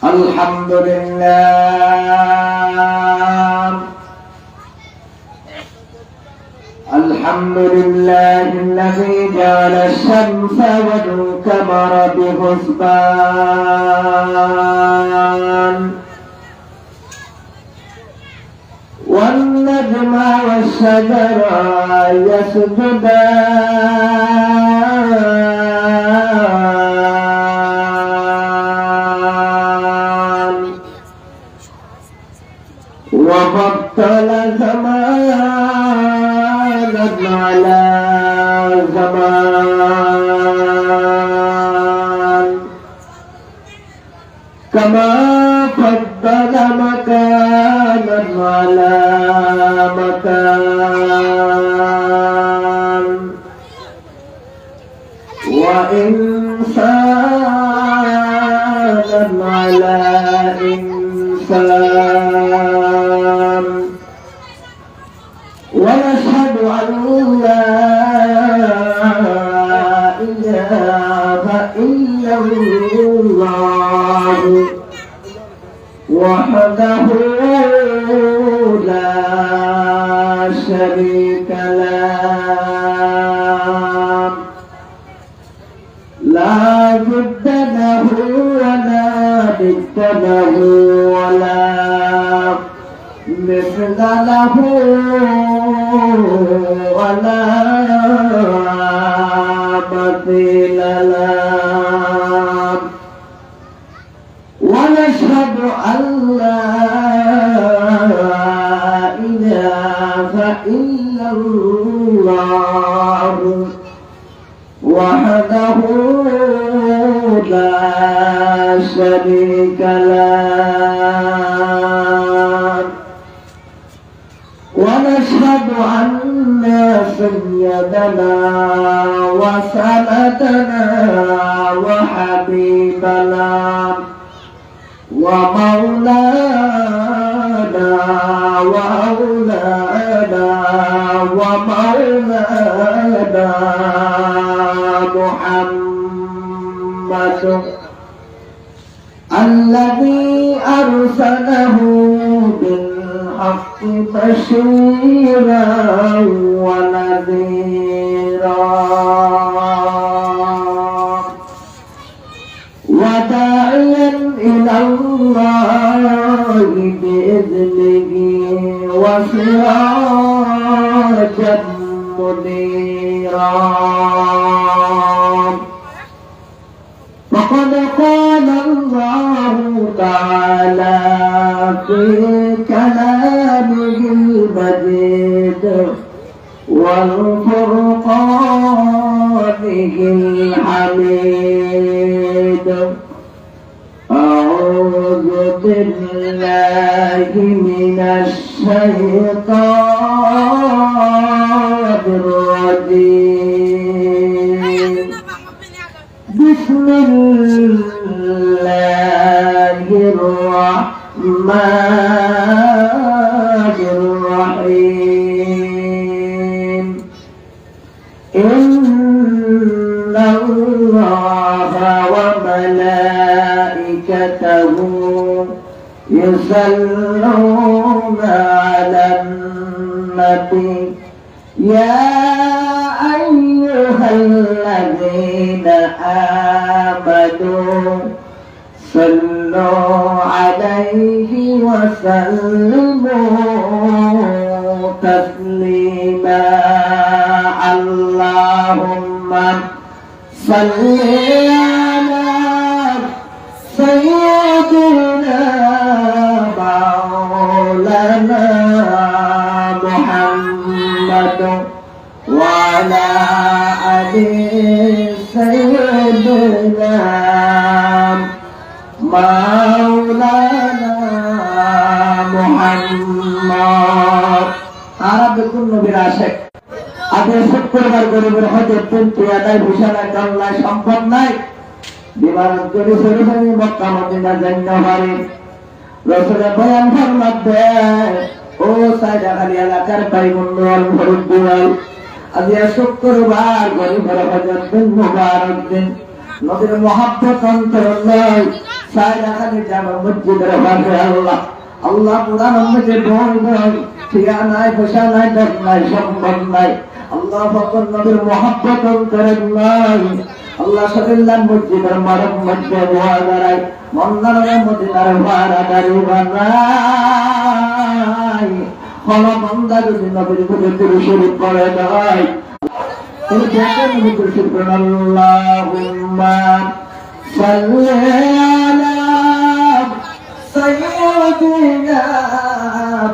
الحمد لله الحمد لله الذي جعل الشمس والقمر بحسبان والنجم والشجر يسجدان وفضل زمانا على زمان كما فضل مكانا على مكان وإنسانا على إنسان ونشهد أن لا إله إلا الله وحده لا شريك له لا ضد له ولا ضد له ولا مثل له ولا مثيل له ونشهد أن لا إله إلا الله وحده لا شريك له ونشهد أن سيدنا وسندنا وحبيبنا ومولانا وأولانا ومولانا محمد الذي أرسله بالحق بشيرا ونذيرا وداعيا إلى الله بإذنه وسراجا منيرا فقد قال الله تعالى في كلامه المجيد والفرقانه الحميد أعوذ بالله من الشيطان الرجيم بسم الله الرحمن الرحيم إن الله وملائكته يصلون على النبي يا أيها الذين آمنوا صلوا عليه وسلموا تسليما اللهم صل على سيدنا مولانا محمد وعلى آل سيدنا مولانا محمد عرب كل براشك আগে শুক্রবার গরিবের হজের কিন্তু আদায় ঘোষণা করলা সম্ভব নাই বিমান করে সরাসরি মক্কা মদিনা যাইতে পারে রাসূলের বয়ান ফরমাতে ও সাইদাখালী এলাকার ভাই বন্ধুগণ ফরুদ্দুয়াল আজ শুক্রবার গরিবের হজের দিন মুবারক দিন নবীর মহব্বত অন্তর নয় সাইরাখানে জামা মসজিদের পাশে আল্লাহ আল্লাহ কোরআন মধ্যে বই বই ঠিয়া নাই পয়সা নাই দর নাই সম্পদ নাই আল্লাহ ফকর নবীর মহব্বত অন্তরে নাই আল্লাহ সাল্লাল্লাহু মসজিদের মারক মধ্যে দোয়া দাঁড়াই মন্নারের মদিনার ভাড়াদারি বানাই হল বান্দা যদি নবীর প্রতি দুরূদ পড়ে দেয় তুমি দেখেন নবী দুরূদ পড়েন আল্লাহুম্মা সাল্লি আলা সাইয়্যিদিনা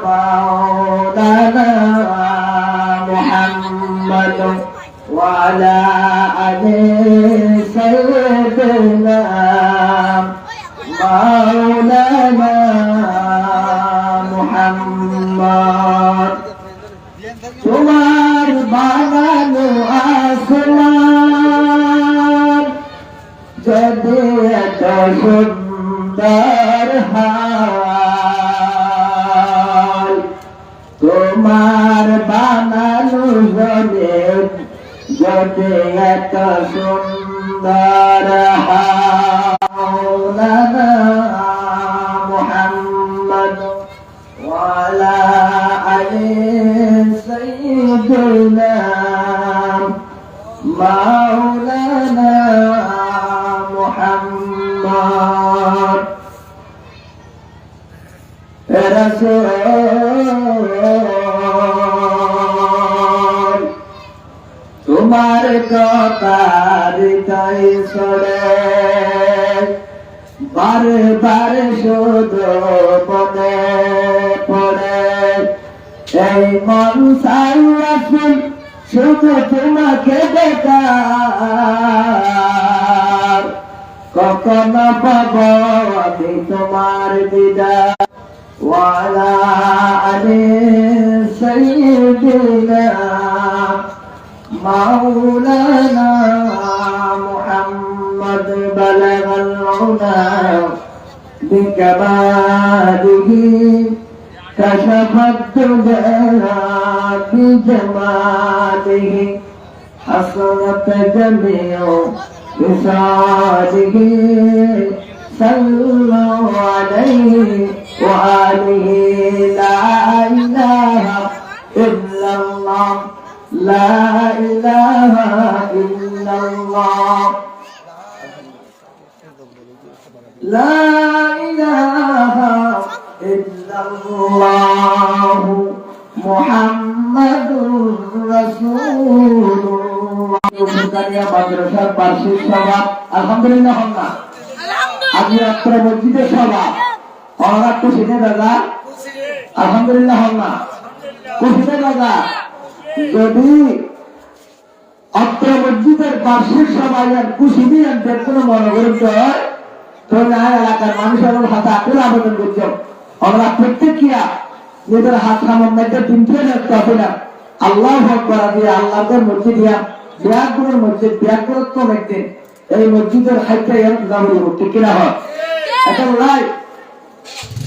মাওলানা মুহাম্মদ ওয়া আলা আলি সাইয়্যিদিনা মাওলানা মুহাম্মদ তোমার বানানো আসমান যদি এত সুন্দর হয় তোমার বানানো জমিন যদি এত সুন্দর মাওলানা মুহাম্মদ ওয়া আলা আলি সাইয়্যিদিনা মাওলানা মুহাম্মদ রাসূল তোমার কথা হৃদয় ছড়ে বারে বারে শুধু মনে পড়ে এই মন সাইরাসুল শুধু তোমাকে দেখার কখনো পাবো আমি তোমার দিদার ওয়ালা আলি সাইয়্যিদিনা মাওলানা মুহাম্মদ বালাগাল উলা বিকামালিহি কাশাফাত দুজা বিজামালিহি হাসানাত জামিউ বিসালিহি সাল্লাল্লাহু আলাইহি ওয়া আলিহি লা ইলাহা ইল্লাল্লাহ লা ইলাহা ইল্লাল্লাহ লা ইলাহা ইল্লাল্লাহ মুহাম্মাদুর রাসূলুল্লাহ সুকারিয়া মাদ্রাসার বার্ষিক সভা আলহামদুলিল্লাহ হল্লা আজ রাত্রে মসজিদের সভা আমরা খুশিতে দাদা আলহামদুলিল্লাহ হল্লা খুশিতে দাদা যদি অত্র মসজিদের বার্ষিক সভায় আর খুশি দিয়ে কোনো মনোগুরুত্ব হয় তাহলে এলাকার মানুষের হাতে আকুল আবেদন করছো আমরা প্রত্যেকিয়া নিজের হাত সামন মধ্যে তিনটে রাখতে হবে না আল্লাহ ভোগ করা দিয়ে আল্লাহদের মসজিদ দিয়া ব্যাগগুলোর মসজিদ ব্যাগগুলোত্ব মধ্যে এই মসজিদের হাইতে ঠিক কিনা হয় এখন লাই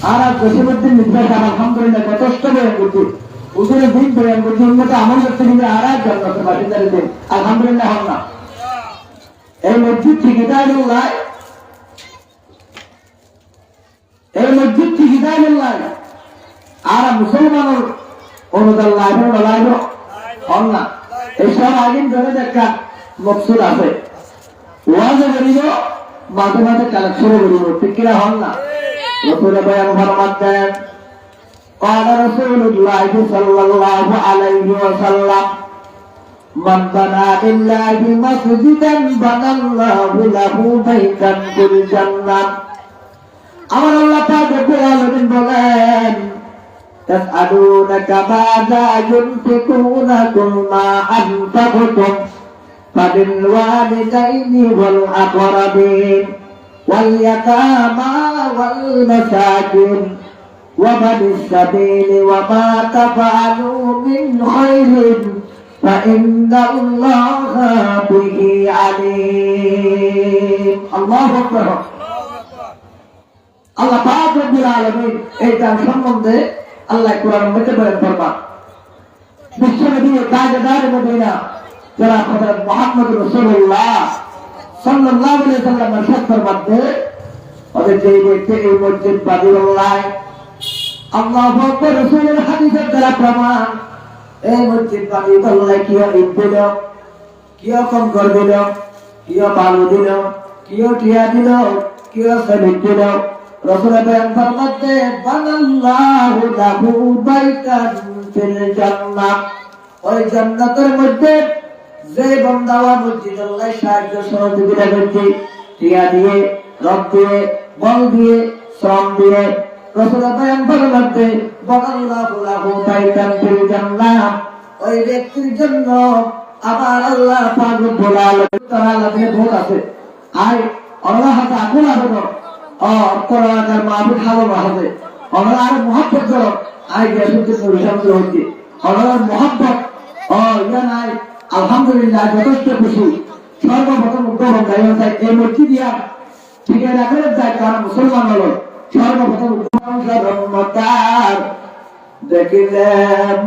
আর জসিমুদ্দিন নির্বাস আলহামদুলিল্লাহ যথেষ্ট বয়ান করছি উজুরে দিন বয়ান করছি উন্নত আমল করতে কিন্তু আর এক জন্ম বাসিন্দারে আলহামদুলিল্লাহ হন না এই মসজিদ ঠিকাদারুল্লাহ এই মসজিদ ঠিকাদারুল্লাহ আর মুসলমানের অনুদান লাইভ হন না এইসব আগিন ধরে দেখা মকসুদ আছে ওয়াজে করিব মাঝে মাঝে কালেকশনে করিব ঠিক কিনা হন না রসুল বয়ান ফরমান দেন قال رسول الله صلى الله عليه وسلم من بنى لله مسجدا بنى الله له بيتا في الجنة আমার আল্লাহ পাক রব্বুল আলামিন বলেন تسألونك ماذا ينفقون قل ما أنفقتم فللوالدين والأقربين واليتامى والمساكين وابن السبيل وما تفعلوا من خير فإن الله به عليم الله أكبر আল্লাহ পাক রব্বুল আলামিন এইটা সম্বন্ধে আল্লাহ কোরআন মধ্যে বলেন ফরমান বিশ্বনবী তাজদার মদিনা জনাব হযরত মুহাম্মদ রাসূলুল্লাহ সাল্লাল্লাহু আলাইহি ওয়াসাল্লাম এর ফরমাতে ওদের যেই ব্যক্তি এই মসজিদ বাদিউল্লাহ আল্লাহু আকবার রাসূলের হাদিসের দ্বারা প্রমাণ এই মসজিদ বাদিউল্লাহ কি ইট দিল, কি কঙ্কর দিল, কি বালু দিল, কি টিয়া দিল, কি সিমেন্ট দিল। রাসূল বলেন ফরমাতে বানাল্লাহু লাহু বাইতান ফিল জান্নাহ, ওই জান্নাতের মধ্যে যে বান্দা মসজিদ আল্লাহ সাহায্য সহযোগিতা করছে টিয়া দিয়ে, রক্ত দিয়ে, বল দিয়ে, শ্রম দিয়ে, রাসূল বলেন ফরমাতে বানাল্লাহু লাহু বাইতান ফিল জান্নাহ, ওই ব্যক্তির জন্য আবার আল্লাহ পাক রব্বুল আলামিন তাআলা ভোট আছে। আর আল্লাহ তাআলা হবে और कुरान का माफी खालो माहते और मोहब्बत करो आए जैसे कि परिश्रम होती और मोहब्बत और ये नाई अल्हम्दुलिल्लाह যথেষ্ট খুশি সর্বপ্রথম উদ্যোগ গায়ন চাই এই মসজিদ দিয়া ঠিক আছে রাখলে যায় কারণ মুসলমান হলো সর্বপ্রথম রহমতার দেখিলে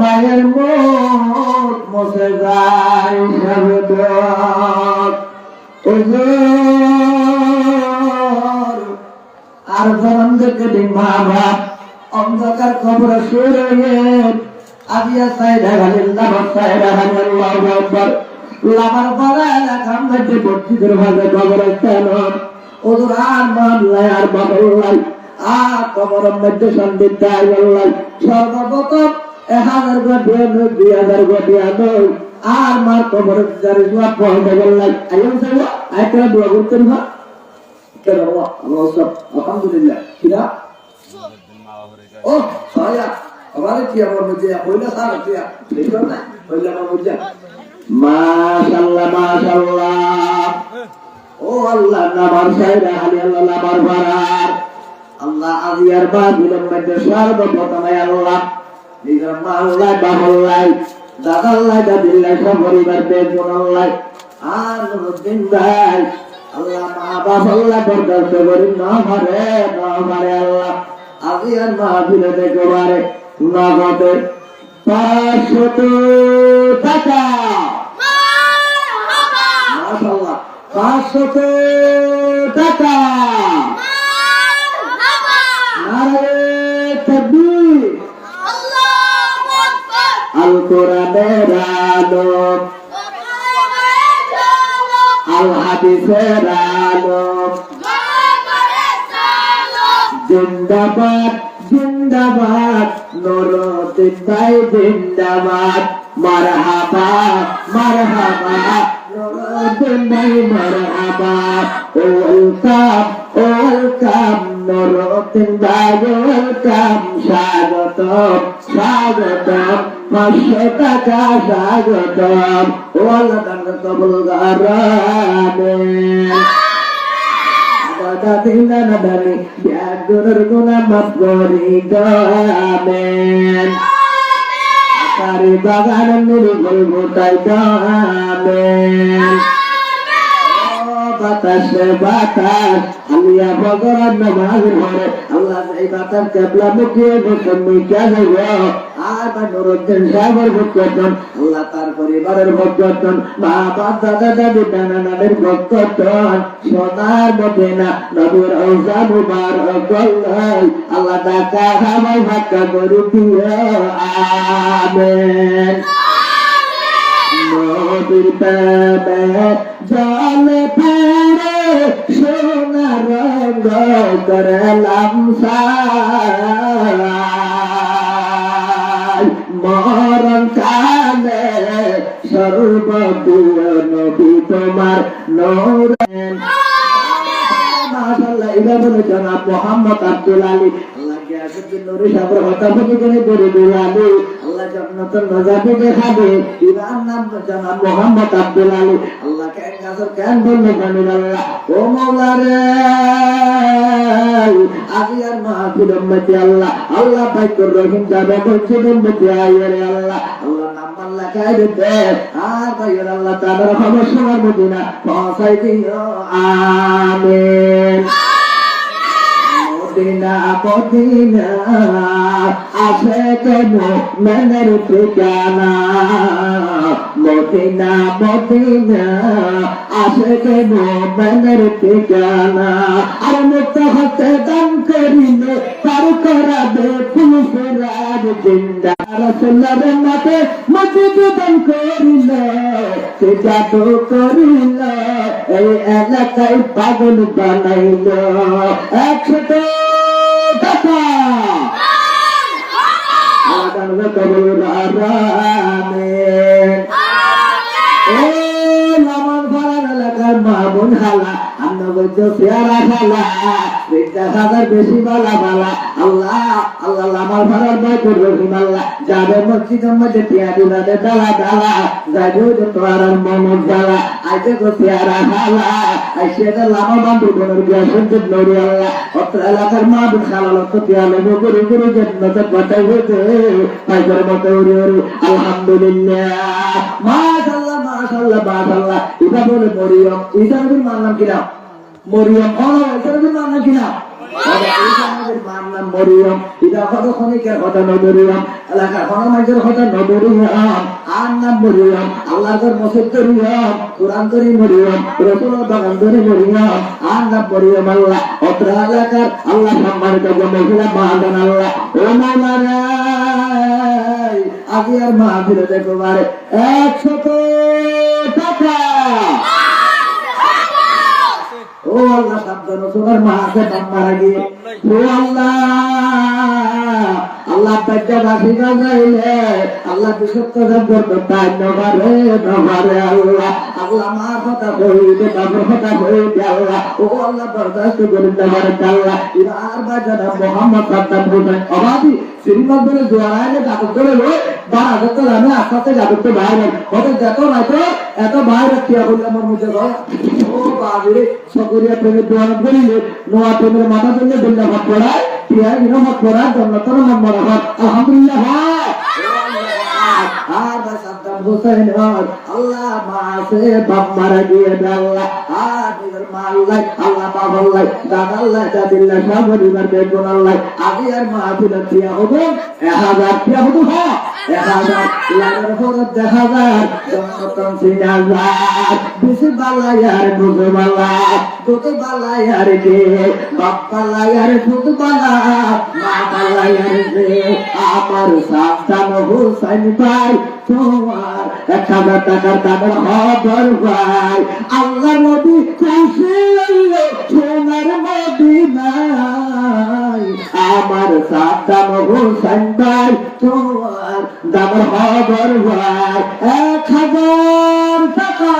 মায়ের মুখ মুছে যায় শব্দ আর জনমদেরকে মা বাপ অন্ধকার কবর শুয়ে আজিয়া সাইদা গালিল্লাহ সাইদা আল্লাহু আকবার লামার পাড়া এলাকার মধ্যে মসজিদের ভাগে কবরস্থান ওদুরার মামলায় আর বাবুল্লাহ আর কবরের মধ্যে সন্দিগ্ধায় আল্লাহ সর্বপ্রথম 1000 গটিয়া 2000 গটিয়া নয় আর মার কবরের যারে জবাব পড়ে গেল আইন সাহেব আইতা দোয়া করতেন না alhamdulillah tidak oh saya kemarin dia mau menjadi boleh salah dia itu nak boleh mau menjadi masyaallah oh Allah nabar saya hari Allah nabar barar Allah aziyar babilam madrasah berpertama Allah di nama Allah bahulai dadallah dadillah sabaribar begunallah anuruddin bai Allah maaf Allah berdasar dari nama Allah azian maafin dek bare nagode 500 taka masyaallah 500 taka nare takbir Allahu akbar Al-Qur'an rano Al-Hadisir alum Jindabad Jindabad Nuruddin Bhai Jindabad Marhaba Marhaba Nuruddin Bhai marhaba Welcome Welcome Nuruddin Bhai welcome Swagotam Swagotam Masyataka Swagotam Wallah dan kabul garamin Ada tina nadani Biadur guna mabgori gamin Kari baganan nuri gulgutai gamin batas batas alia bagoran namaz hore Allah sai batas kabla mukhe musmi kya hoga আর নুরুদ্দিন সাহেবের ভক্তজন আল্লাহ তার পরিবারের ভক্তজন মা বাপ দাদা দাদি নানা নানির ভক্তজন সোনার মদিনা নবীর রওজা মুবারক আল্লাহ তাকা হামাই ভাক্কা করে দিও আমিন নবীর প্রেমে জলে পুরে সোনার রঙ করলাম মরণ কালে সর্বপ্রিয় নবী তোমার নূর মাশাআল্লাহ এটা বলে জনাব মোহাম্মদ আব্দুল আলী আল্লাহ কে আসলে নূরে সাবর হতা বলে করে দিলালি আল্লাহ জান্নাতুল নাজাবি দেখাবে ইরান নাম জনাব মোহাম্মদ আব্দুল আলী আল্লাহ কে গাজর কেন বললে জানেন আল্লাহ ও মাওলা রে আজিয়ার মাহফিল উম্মতি আল্লাহ আল্লাহ বাইতুর রহিম যাবে মসজিদ উম্মতি আইরে আল্লাহ আল্লাহ নাম আল্লাহ কাইদে দে আর বাইর আল্লাহ তাআলা খবর শোনার মদিনা পৌঁছাই দিও আমিন মদিনা মদিনা আসে কেন মনের ঠিকানা মদিনা মদিনা আশেকে মোমেনের ঠিকানা আর মুক্ত হতে দান করিলে পার করাবে ফুলফুরার জিন্দা রাসূলের নামে মসজিদ দান করিলে সে জাদু করিল এই এলাকায় পাগল বানাইল 100 টাকা আদান কবুল আরামেন ও লামান ফারার এলাকার মামুন হালা আমরা বলছো পেয়ারা খালা 50,000 বেশি বালা বালা আল্লাহ আল্লাহ লামান ফারার বয় করবে হিমাল্লাহ যাবে মসজিদের মধ্যে পেয়ারি বাদে ডালা ডালা যাবে যে তোর মমত ডালা আইতে তো পেয়ারা খালা আইসে তো লামা বান্ধব বোনের বিয়া শুনতে নড়ি আল্লাহ অত্র এলাকার মামুন খালা লক্ষ পেয়ালে গুরু গুরু জন্মতে পাঠাই হইতে পাইকার মতো উড়ে উড়ে আলহামদুলিল্লাহ মাশাআল্লাহ মাশাআল্লাহ মাশাআল্লাহ এটা বলে মরিয়ম এটা নবীর নাম কি না মরিয়ম এটা নবীর নাম কি না মরিয়ম এটা কত খনিকের কথা নবরিয়ম এলাকার হনমাইজের কথা নবরিয়ম আর নাম মরিয়ম আল্লাহর মসজিদ করিয়ম কুরআন করি মরিয়ম রাসূলের বাগান করি মরিয়ম আর নাম মরিয়ম আল্লাহ অত্র এলাকার আল্লাহ সম্মানিত মহিলা মাহাদান আল্লাহ ও মাওলানা আগে আর মাহফিলে দেখো বারে 100 টাকা ও আল্লাহ সাবধান তোমার মাকে দাম মারা গিয়ে ও আল্লাহ আল্লাহ বাচ্চা বাসি গাইলে আল্লাহ বিশুদ্ধ সম্পর্ক তাই নভারে নভারে আল্লাহ আল্লাহ মা কথা বলতে বাবার কথা বলতে আল্লাহ ও আল্লাহ বরদাস্ত করে দেওয়ার আল্লাহ আর বাজানা মোহাম্মদ সাদ্দাম হোসেন অবাদি শ্রীমদ বলে জোয়ারাইলে জাদু করে লই বার আগত আমি আস্তে জাদু তো বাইরে হতে যত নাই তো এত বাইরে কি হল আমার মুখে গো ও বাবরে সকরিয়া প্রেমে দোয়া করিলে নোয়া প্রেমের মাথা দিলে দিল্লা ভাত পড়ায় পিয়া দিনো ভাত পড়ায় জন্নতর নম্বর হয় আলহামদুলিল্লাহ আর সাদ্দাম হোসেন আল্লাহ মাসে বাপ মারা গিয়ে আল্লাহ আর নিজের মা আল্লাহ আল্লাহ বাবা আল্লাহ দাদা আল্লাহ দাদিল্লাহ সব পরিবার বেগুন আল্লাহ আগে আর মা ছিল টিয়া হবো 1000 টিয়া হবো হ্যাঁ 1000 লাগার ফরত 1000 জন্নতন 3000 বেশি বালায়ার বুঝে বালা তোকে বালায়ার কে বাপ বালায়ার ফুট বালা মা বালায়ার রে আমার সাদ্দাম হোসেন ভাই তোমার 1000 টাকার দামের খবর ভাই আল্লাহ নবী খুশি হইলে সোনার মদিনায় আমার সাদ্দাম হোসেন ভাই তোমার দামের খবর ভাই 1000 টাকা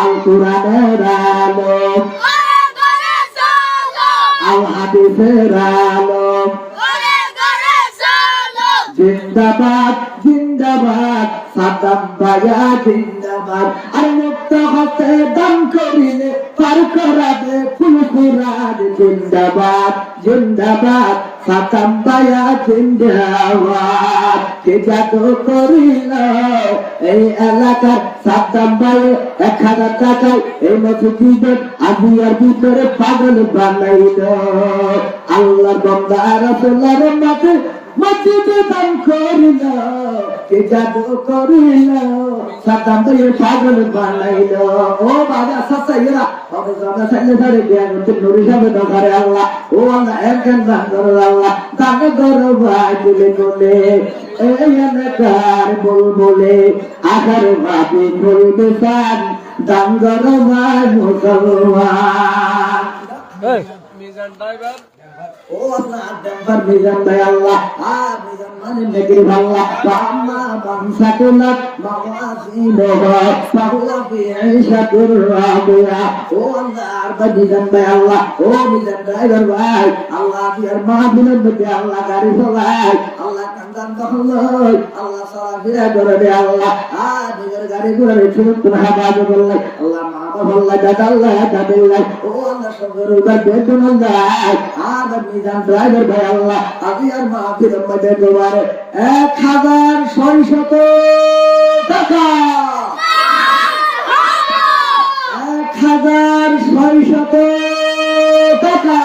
আল কোরআনের আলো আল হাদিসের আলো জিন্দাবাদ জিন্দাবাদ সাদ্দাম ভাইয়া জিন্দাবাদ আর মুক্ত হতে দান করিলে পার করাবে ফুলফুরার জিন্দাবাদ জিন্দাবাদ সাদ্দাম ভাইয়া জিন্দাবাদ কে জাদু করিল এই এলাকার সাদ্দাম ভাই 1000 টাকায় এই মসজিদের আজিয়ার ভিতরে পাগল বানাইল আল্লাহর বান্দা রাসূলের নামে মসজিদে দান করিল কে জাদু করিল সাদ্দাম ভাই পাগল বানাইল ও বাবা সাসাইরা হবে জানা সাইলে ধরে জ্ঞান নুরি যাবে দরকারে আল্লাহ ও আল্লাহ একজন দান করো আল্লাহ দান করো ভাই বলে বলে এই এলাকার বলে আখার ভাবি বলবে সান দান করো ভাই মুসলমান মিজান ড্রাইভার ও আল্লাহ ড্রাইভার মিজান ভাই আল্লাহ মিজান মানে নেকি আল্লাহ বাম্মা বামসাকুলাত মাওয়াজিনু ফাহুয়া ফি আইশাতুর রাবিয়া ও আল্লাহ আর মিজান ভাই আল্লাহ ও মিজান ড্রাইভার ভাই আল্লাহ বিয়ার মাহফিলের মধ্যে আল্লাহ গাড়ি চালায় আল্লাহ কান্দান দখল আল্লাহ সারাফিরা করে দে আল্লাহ নিজের গাড়ি করে ছোট হাবাজ বললাই আল্লাহ মা বাবা দাদা আল্লাহ দাদিল্লাহ ও আল্লাহ সবর উদার বেতন আল্লাহ আর মিজান ড্রাইভার ভাই আল্লাহ আজি আর মাহফিলের মধ্যে গোবারে 1600 টাকা 1600 টাকা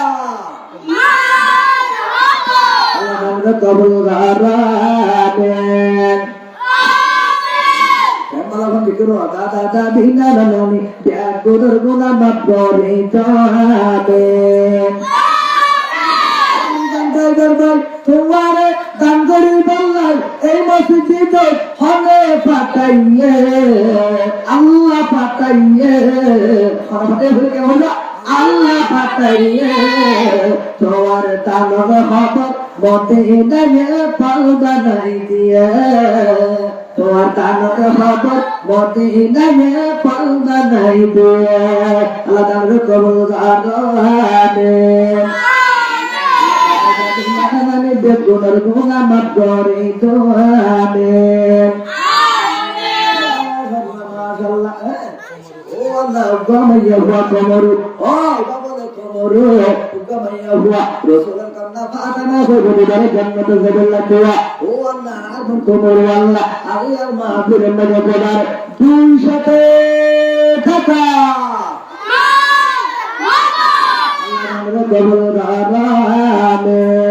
কবুল করেন। Malam dikuru ada bina nani dia gurur guna mabori jamin. Dangar tumare dangari balai masjid hone pataiye Allah pataiye hone pataiye ke hoga Allah pataiye toar tanor khabar bote inanye palda nai diye toar tanor khabar bote inanye palda nai diye Allah tanor kabul karen amin begunar gunga mabdori to amin masyaallah oh Allah ugamaya huwa komoru oh babale komoru ugamaya huwa rasulullah karna fatana ko dari jannat zabillah tuwa oh Allah arun komoru Allah aliyar maafir mane godar 200 taka Allah kabul amin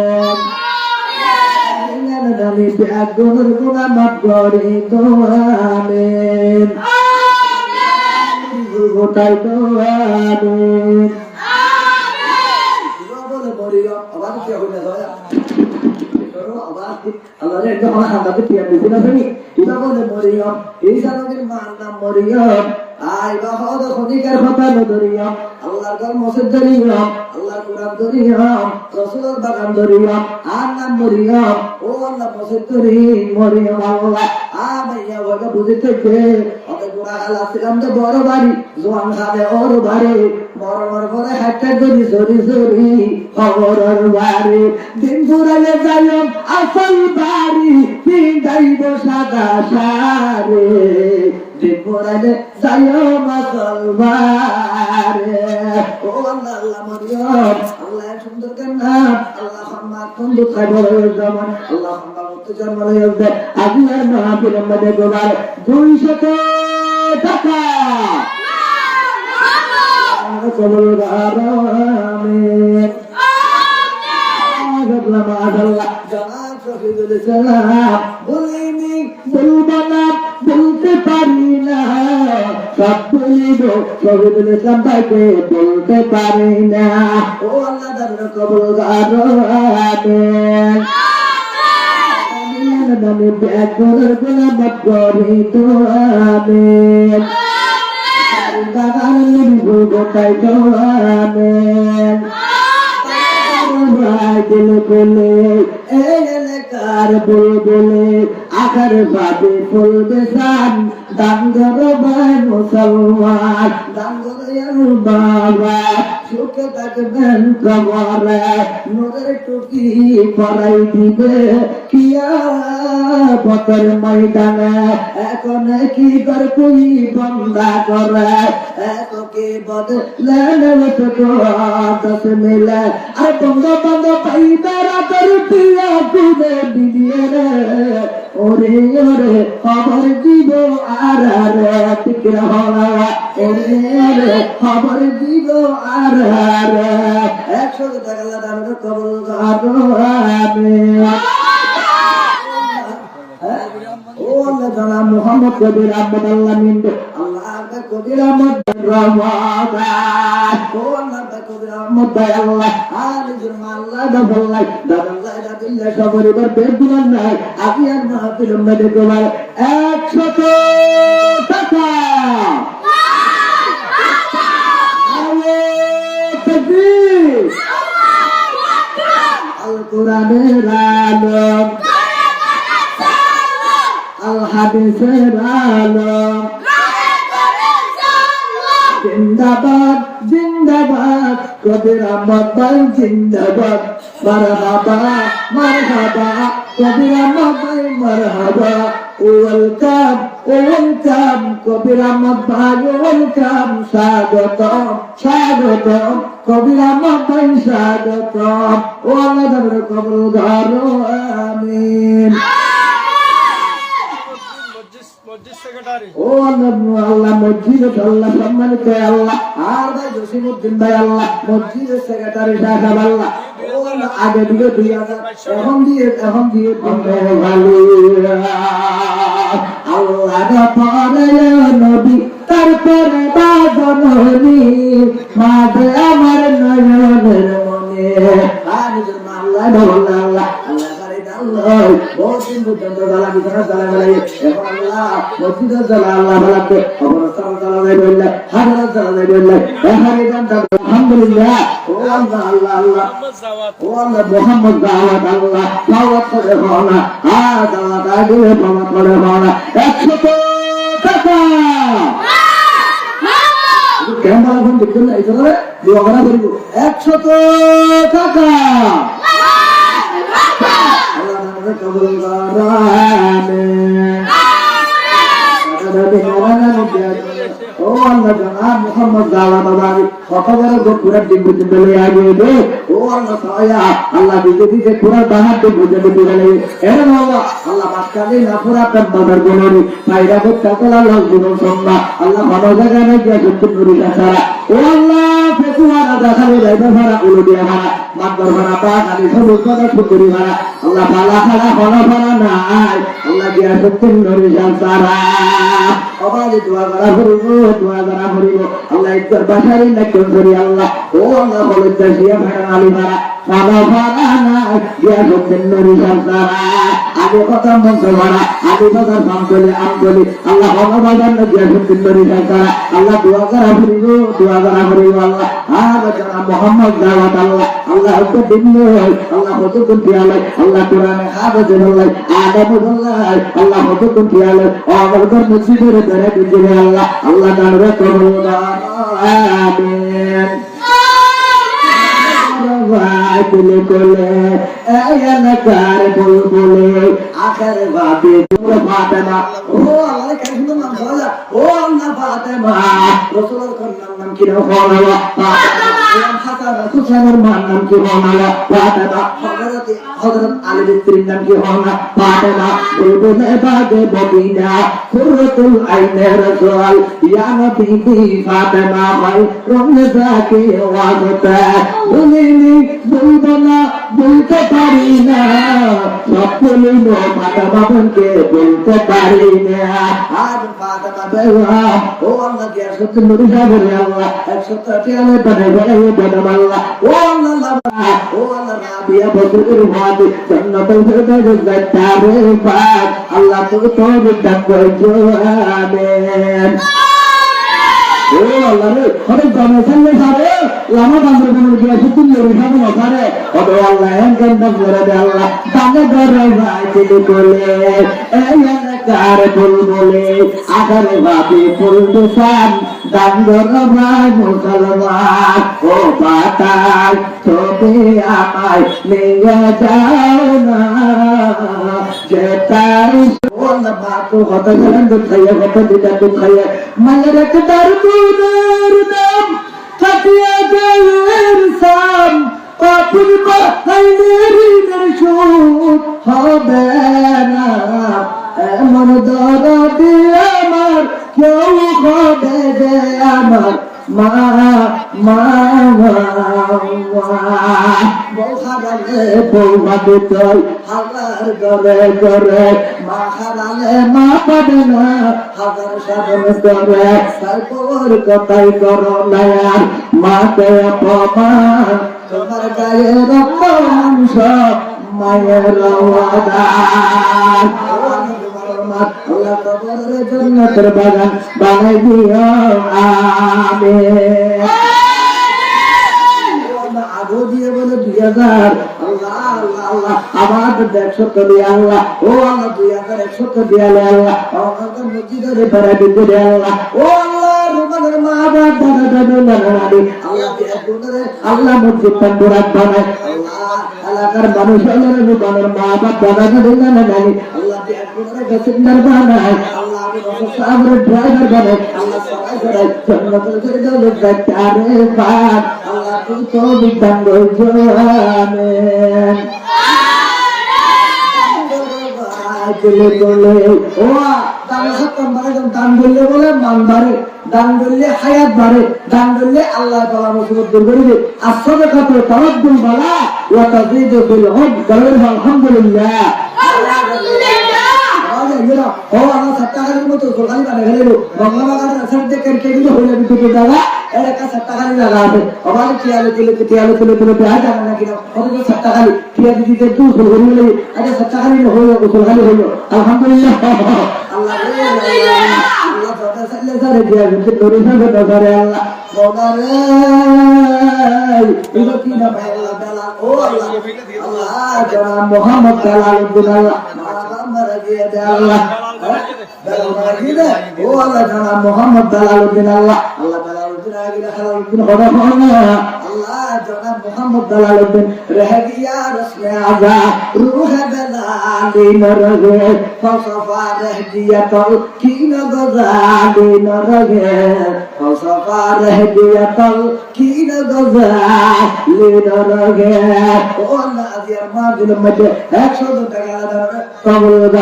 nami biagunur guna mabgori to amin gotai to amin bole boriyo abar ki hoye soya karo abar Allah ne kama handa ke tiya bisina sani ida bole boriyo ei sanogir man nam boriyo ai ba hodo khonikar pata no doriyo Allah kal mosed doriyo Allah Quran doriyo Rasul bagan doriyo anam doriyo o Allah mosed doriyo Allah amaya waga bujite ke ote gura ala silam de boro bari zoan khade or bari bor bore hatta dori sori sori oror bari din purale jayam asal bari din daibo sada sare din purale jayam asal bari o Allah Allah Maryam Allah sundar kanna Allah hamma kundu khabar zaman Allah hamma mutajan malayazda ajiyar mahabir made gobar 200 taka kabul amin amin Allah jangan shahidul salam bulini bulbana bulte parina sab bulido shahidul islam taike bolte parina o Allah dar kabul amin nami biagunur guna mabgori to amin dagan nibu gotai to amin rai dil bole ele kar bole akhar babe ful besan dangar bay musalman dangar yar baba shuke takben kamare nore tuki parai dibe kiya patar maidane ekon ki kar koi banda kore eko ke badle to das mile ar banda banda paidara tarutiya kude didiere ore ore khabar dibo arare tikra hola ore ore khabar dibo arare ekho dagala dan kabul amin Allah jana Muhammad kabir Ahmad Allah minde Allah ka kabir Ahmad Ramadan Allah ka kabir Ahmad Allah ali jurma Allah da wallahi da Allah da billah sabr bar begunan nai agiyar mahfil made gobar 100 taka takbir Al-Qur'anir alam Al-Hadithir alam Zindabad Zindabad Kabir Ahmad Bhai Zindabad Marhaba Marhaba Kabir Ahmad Bhai Marhaba Welcome Welcome Kabir Ahmad Bhai Welcome Sagatam Sagatam Kabir Ahmad Bhai Sagatam Allah dar kabul garo amin ও আল্লাহ মসজিদ আল্লাহ সম্মানিত আল্লাহ আর ভাই জসিমউদ্দিন ভাই আল্লাহ মসজিদের secretary সাহেব আল্লাহ ও আগে দিকে 2000 এখন দিয়ে আল্লাহ পরে নবী তারপরে বাজনী মাঝে আমার নয়নের মনে আল্লাহ আল্লাহ আল্লাহ বহুত দিন পর্যন্ত জ্বালা বিছানা জ্বালা বেড়াই এখন আল্লাহ মসজিদের জ্বালা আল্লাহ বেড়াতে অবস্থান জ্বালা দেয় বললে হাজার জ্বালা দেয় বললে আলহামদুলিল্লাহ ও আল্লাহ আল্লাহ আল্লাহ ও আল্লাহ মোহাম্মদ দাওয়াত আল্লাহ দাওয়াত করে হওয়া দাওয়াত আগে দাওয়াত করে হওয়া 100 টাকা কেমন এখন দেখছেন এই ধরে দোয়া করিব 100 টাকা ও আল্লাহ জনাব মুহাম্মদ দাওয়াত বাবারি কতবার পুরা দিন বুঝতে লই আগে দে ও আল্লাহ তাআলা আল্লাহ দিতে পুরা বাহাতে বুঝে দিতে গেলে এর বাবা আল্লাহ মাসকালে না পুরা তার বাবার গুণরি ফায়দা করতে আল্লাহ গুণ সম্মা আল্লাহ ভালো জায়গায় গিয়ে সত্য করি সারা ও আল্লাহ ফেকুয়ারা দেখালে যাইবা সারা উলো দিয়া মারা মাতবার মারা পা খালি সবুজ কথা সুন্দরী মারা আল্লাহ পালা খালা হলা পালা নাই আল্লাহ গিয়া সত্য করি সারা অবাধে দোয়া করা করিব আল্লাহ ইজ্জত বাসারি না কেউ করি আল্লাহ ও আল্লাহ বলে চাষিয়া ভাড়া আলী ভাড়া সাদা ভাড়া না গিয়া সত্যেন নরি সারা আগে কথা মন্ত্র ভাড়া আগে কথা নাম বলে আম বলি আল্লাহ হনবাজার না গিয়া সত্যেন নরি সারা আল্লাহ দোয়া করা করিব আল্লাহ আর জানা মোহাম্মদ দাওয়াত আল্লাহ আল্লাহ হতে দিন আল্লাহ হতে কুন্তি আল্লাহ আল্লাহ কোরআনে হাফেজ আল্লাহ আদম আল্লাহ আল্লাহ হতে কুন্তি আল্লাহ আমাদের মসজিদের ধরে দিতে আল্লাহ আল্লাহ জানরে করুন আমিন কোলে কোলে এলাকার বুলবুলে আখের বাদে তোর ফাতেমা ও আল্লাহ কেন সুন্দর নাম বলা ও আল্লাহ ফাতেমা রাসূলের নাম কি হলো ফাতেমা হাসান হুসাইনের নাম কি হলো ফাতেমা হযরত আলীর স্ত্রীর নাম কি হলো ফাতেমা বুলবুলে বাদে ববিনা কুরতুল আইনে রাসূল ইয়া নবী ফাতেমা ভাই রমনে যাকে ওয়াজতা বলিনি বলবো না বলতে পারি না সব বলিল ফাতেমা বোনকে বলতে পারি না আজ ফাতেমা বেওয়া ও আল্লাহ কে সত্য নবী সাহেবের আল্লাহ 100 টিয়ালে বানাই আল্লাহ ও আল্লাহ রাবিয়া বদরুল ওয়াদি জান্নাতুল ফিরদাউস যাইতারে পাক আল্লাহ তো বিদান করছো আমিন ও আল্লাহ রে হরে জামাসালে সারে লামা বান্দর কোন গিয়া সুতুল লরি সামনে সারে ও আল্লাহ এন গন্ড করে দে আল্লাহ দানে ধরে ভাই দিল কোলে এই এলাকার বুলবুলে আগারে ভাবি ফুল দুসান দাঙ্গর ভাই মুসলমান ও বাতাস তবে আমায় নিয়ে যাও না যেতাই আল্লাহ বাতো কত গরম দুধ খাইয়া কত দিদা দুধ খাইয়া মায়ের একটার দুধের দাম কাটিয়া গেলের সাম পাপুর বাহাইনের সুদ হবে না এমন দরদি আমার কেউ হবে যে আমার মা বৌহারালে বৌভাবে চল হাজার গরে গরে মা হারালে মা পাবে না হাজার সাধন করে তারপর কথাই করো না আর মাকে অপমান তোমার গায়ে রক্ত মাংস মায়ের আল্লাহ কবরের জান্নাতের বাগান বানাই দিও আমিন আগো দিয়ে বলে 2000 আল্লাহ আল্লাহ আল্লাহ আমার 100 দিয়ে আল্লাহ ও আল্লাহ 2100 দিয়ে আল্লাহ আমাদের মসজিদের বেড়া দিতে দে আল্লাহ ও আল্লাহ রুমানের মা বাবা দাদা দাদু নানা নানি আল্লাহ দিয়ে আল্লাহ মসজিদ তন্দুরাত বানায় আল্লাহ এলাকার মানুষ আল্লাহর রুমানের মা বাবা দাদা দাদু নানা নানি আল্লাহ দিয়ে গসিন্দার বানায় আল্লাহ আমি সামনে ড্রাইভার বানায় আল্লাহ সবাই করে জান্নাতুল ফিরদাউস যাইতারে পাক আল্লাহ তুই তো বিধান করছো আমিন চলে চলে ও দান খতম মানে দান বললে বলে মান বাড়ে দান বললে হায়াত বাড়ে দান বললে আল্লাহ তাআলা মুসিবত দূর করে দেয় আসলে কত তাওয়াক্কুল বালা وتزيد في العمر قالوا الحمد لله Allah sattahari moto sulhani bane gelo bangla bagar asar de karke diye hole bitu daga ereka sattahari lagabe abar kiyalo tile bihaja na kino oto sattahari kiya dite tu sulhani le ada sattahari hoyo sulhani hoyo alhamdulillah Allah Allah bata salle sare dia bitu dori sabe dare Allah modare ido kina bayalla bala o Allah Allah jana Muhammad sallallahu alaihi wasallam Allah oh Allah jana Muhammad Dalaluddin Allah Dalaluddin agila Dalaluddin khoda Allah jana Muhammad Dalaluddin rahdiya rasme aza ruh dalali narage falsafa rahdiyatul kina gazali narage falsafa rahdiyatul kina gazali narage oh Allah aziyar ma dil madde 100 টাকা কবুল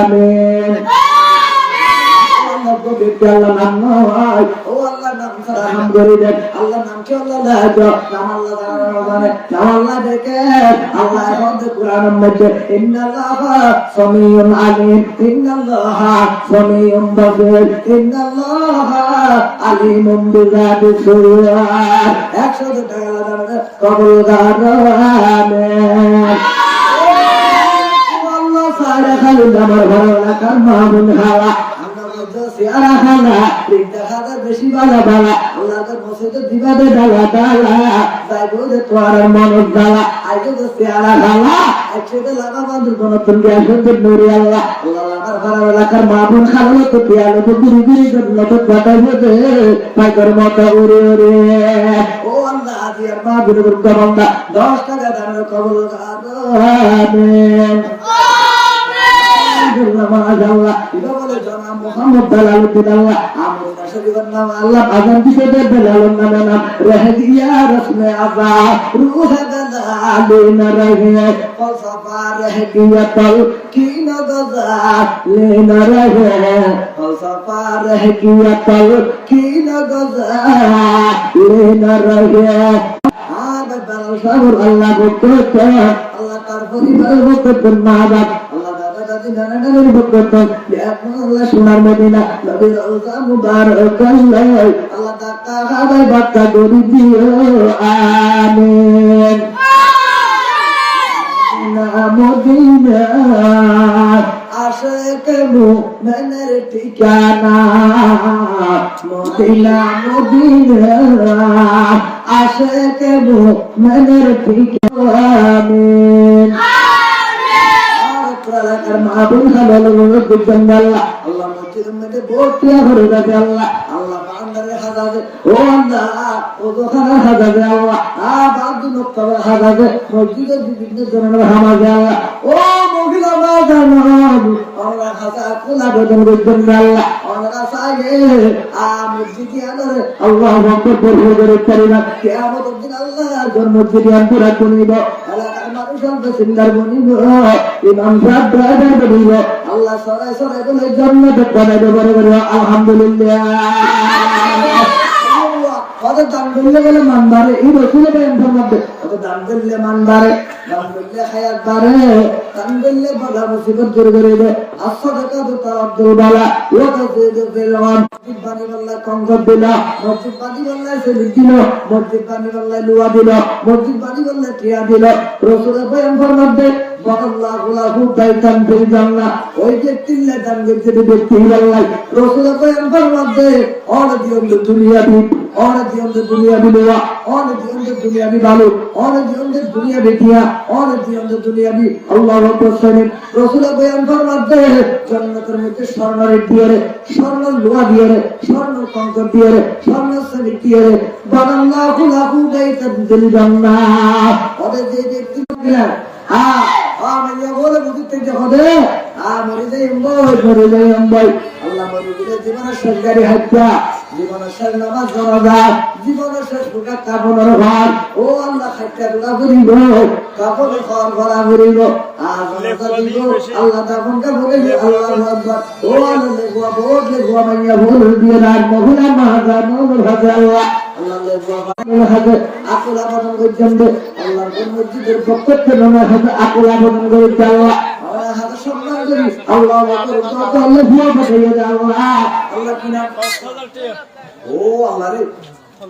আমিন Allah nam noy o Allah nam alhamdulillah Allah nam ke Allah la jo nam Allah deke Allah hod Quran majid inna Allah samiyun alim inna Allah samiyun basir inna Allah alimun bi zati sudur 100 টাকা কবুল আমিন Allah sare khalil amar bhala kar mamun khala সিয়ারা খানা রিদা খাদা বেশি বালা বালা আল্লাহ তো মসজিদ দিবাদে ডালা ডালা যাইবো যে তোর মনের ডালা আইতো তো সিয়ারা খালা একসাথে লাগা বাঁধুর কোন তুমি আসতে নুরি আল্লাহ আল্লাহ আমার ঘর এলাকার মাবুন খালো তো পিয়ালো তো গুরি গুরি করলো তো বাতাইবো যে পাইকর মতো উড়ে উড়ে ও আল্লাহ আজি মা গুরুর বান্দা 10 টাকা দান কবুল আমিন Allah itu boleh jangan Muhammad Dalaluddin Allah amin nasyukur nama Allah azan bisa Dalalun nama rahdiya rasme aba ruh dalali narage falsafa rahdiyatul kina gazali narage falsafa rahdiyatul kina gazali narage balal sabur Allah bukta Allah tarfuri bukta nabad Nananer bukta ya Allah sunar Madinah Nabi Rauza Mubarak Allah takka habai bakka dori dia amin Madinah asyikmu mener tikana Madinah asyikmu mener tikana amin মাহবুব হালালুল বিল্লাহ আল্লাহ মসজিদের মধ্যে বটিয়া করে দেবে আল্লাহ আল্লাহ বান্দারে হাজারে ও আল্লাহ ও দোকানে হাজারে আল্লাহ বাদু নক্তাবে হাজারে মসজিদের বিভিন্ন ধরনের হামাজে আল্লাহ ও মহিলা বাজানো আল্লাহ হাজা কোলা বেদন বিল্লাহ আল্লাহ আল্লাহ সাইয়ে মসজিদে আনারে আল্লাহ আকবার বলে করে করিনা কিয়ামত দিন আল্লাহ মসজিদে আনরা করিব আল্লাহ সিন্দার বনিব ইমাম সাহেব ড্রাইভার বনিব আল্লাহ সরাই সরাই বলে জান্নাতে বানাইবে বলে বলে আলহামদুলিল্লাহ কত দান করলে বলে মান বাড়ে এই রসুলের বয়ানের মধ্যে কত দান করলে মান বাড়ে দান করলে হায়াত বাড়ে দান করলে বালা মুসিবত দূর করে দেয় আসসাদাকাতু তাআদ্দুল বালা ওয়া তাজিদু ফিল মসজিদ বানি আল্লাহ কঙ্কর দিল মসজিদ বানি আল্লাহ সেলিক দিল মসজিদ বানি আল্লাহ লুয়া দিল মসজিদ বানি আল্লাহ টিয়া দিল রসুলের বয়ানের মধ্যে বড়াল্লাহু লাহু বাইতান ফিল জান্নাহ ওই যে তিল্লা দান করতে ব্যক্তি আল্লাহ রসুলের বয়ানের মধ্যে অর দিন দুনিয়া দি और जीवन दे दुनिया भी लेवा और जीवन दे दुनिया भी बालू और जीवन दे दुनिया बेटिया और जीवन दे दुनिया भी अल्लाह अकबर सने रसूल बयान फरमाते हैं जन्नतेर मধ্যে স্বর্ণের দিয়ারে স্বর্ণ লোহা দিয়ারে স্বর্ণ কঙ্কর দিয়ারে স্বর্ণ সলিক দিয়ারে বানাল্লাহু লাহু বাইতান ফিল জান্নাহ ওদের যে ব্যক্তি দিলেন মাইয়া বলে বুঝতে হবে মরে যাই অম্বই আল্লাহ মরে গেলে জীবনের সরকারি হত্যা জীবনের শেষ নামাজ জনাজা জীবনের শেষ প্রকার কাপড়ের ভার ও আল্লাহ খাইতে দোয়া করিব কাপড় খাওয়ার ভরা করিব আর আল্লাহ দাফনকে বলে আল্লাহু আকবার ও আল্লাহ লেগুয়া বহুত লেগুয়া মাইয়া বলে দিয়ে রাত মহিলা মাহাজা নবর হাজা আল্লাহ আকুল আবেদন করছেন আল্লাহ মসজিদের পক্ষ থেকে আকুল আবেদন করে আল্লাহ হাতে সম্মান করি আল্লাহ আল্লাহ কিনা ও আল্লাহ রে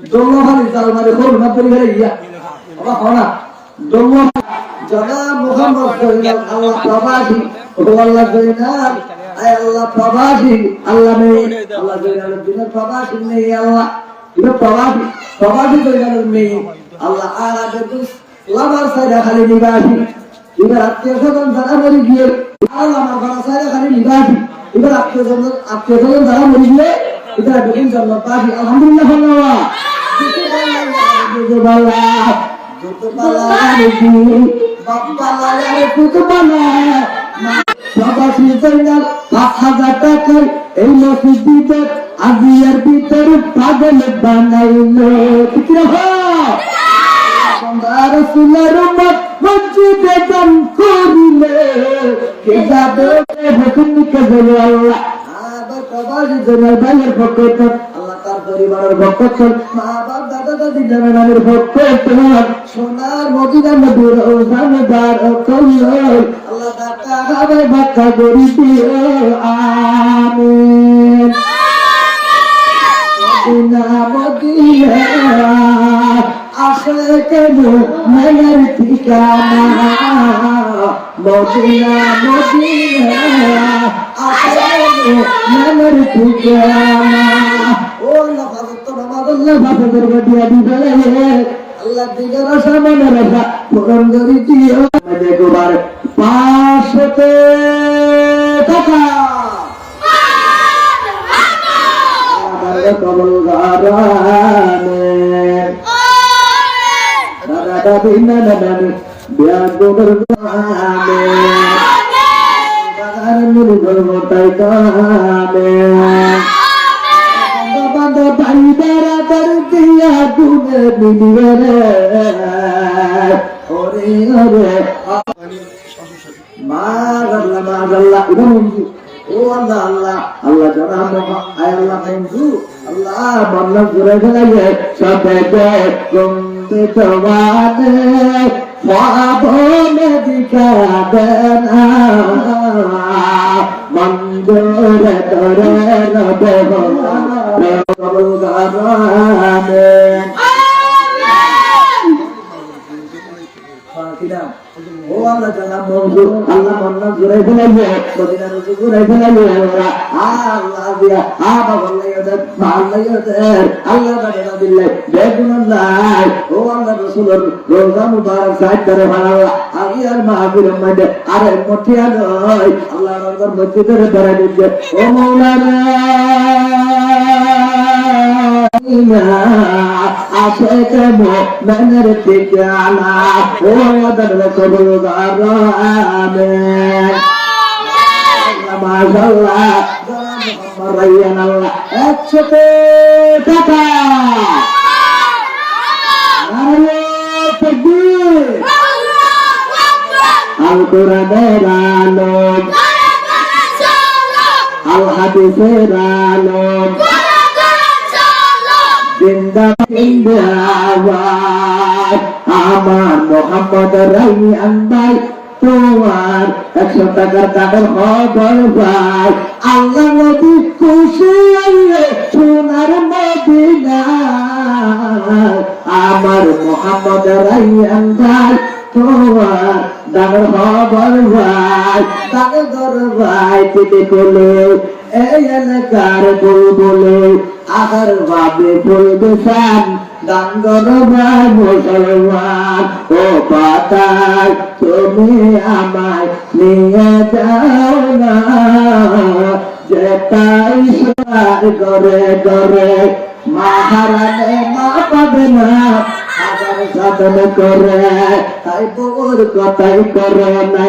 দোল্লাহারি জালমারে খোর না পড়ে গিয়া বাবা হনা দোল্লা জানা মুহাম্মদ সাল্লাল্লাহু আল্লাহ প্রবাসী ও আল্লাহ জয়নাল আয় আল্লাহ প্রবাসী আল্লাহ মে আল্লাহ জয়নালের দিনে প্রবাসী নেই আল্লাহ এটা প্রবাসী জয়নালের মেয়ে আল্লাহ আর আগে তো লামার সাইডা খালি নিবাসী এবার আত্মীয় স্বজন যারা মরে গিয়ে আল্লাহ আমার ঘর সাইডা খালি নিবাসী এবার আত্মীয় স্বজন যারা মরে গিয়ে এটা বেগুন জন্মবাসী আলহামদুলিল্লাহ এই মসজিদের আজিয়ার ভিতরে পাগল বানাইল রসুলের মসজিদে দান করিলে কে যাবে আল্লাহ আল্লাহ তার পরিবারের ভক্ত মা বাপ দাদা দাদি নামের ভক্ত সোনার মদিনা নবীর ওজানদার আল্লাহ দাতা হবে বাক্কা করি দিও আমিন মদিনা মদিনা আসলে কেন মেয়ের ঠিকানা মদিনা মদিনা আসলে মেয়ের ঠিকানা ও আল্লাহ ভগত নামাজ আল্লাহ ভগতের গদিয়া দিবে আল্লাহ দিগের সামনে রাখা পূরণ করি দিও দেখবার 500 টাকা কবল গারানে দাদা বিনা দাদানি বিয়ার গোবর গানে দাদার মুনি গলমতাই গানে বাবা ভাই বেড়াদার দিয়া গুনে মিলিয়ে ওরে ওরে মাশাআল্লাহ ও আল্লাহ আল্লাহ আল্লাহ জানা আয় আল্লাহ বন্ধু আল্লাহ মন্না জুড়ে গেলে সবে গম্বে জওয়ানে ফাবনে দিকা দেনা মন্দরে তরে নবে কবুল গানে ফাতিহা ও আল্লাহ জানা বন্ধু আল্লাহ মন্না জুড়ে গেলে মদিনা রুজু জুড়ে গেলে আল্লাহ দিয়া আবা বললে আল্লাহ দাদা দিলে বেগুন নাই ও আল্লাহ রাসূলের রোজা মুবারক সাইদ করে ভাড়া আমি আর মাহফিলের মধ্যে আরে মঠিয়া নয় আল্লাহ রহমতের মসজিদের ধরে দিচ্ছে ও মাওলানা আশেক মোমেনের ঠিকানা ও আল্লাহ কবুল গারানে মাশাআল্লাহ রাইয়ান আল্লাহ 100 টাকা আল্লাহু তাকবীর আল কোরআনের আলো আল হাদিসের আলো জিন্দাবাদ আমার মোহাম্মদ রাইয়ান ভাই তোমার 100 টাকার কাগজ খবর ভাই আল্লাহ নবী খুশি হয়ে সোনার মদিনা আমার মোহাম্মদ রাইয়ান ভাই তোমার দাগর খবর ভাই দাগর ভাই পেটে কোলে এই এলাকার বল বলে আগার ভাবে বলবে সান দাঙ্গর ভাই মুসলমান ও পাতাল তুমি আমায় নিয়ে যাও না যেটাই সার করে করে মহারানে মা পাবে না আগার সাধন করে তাই বউর কথাই করে না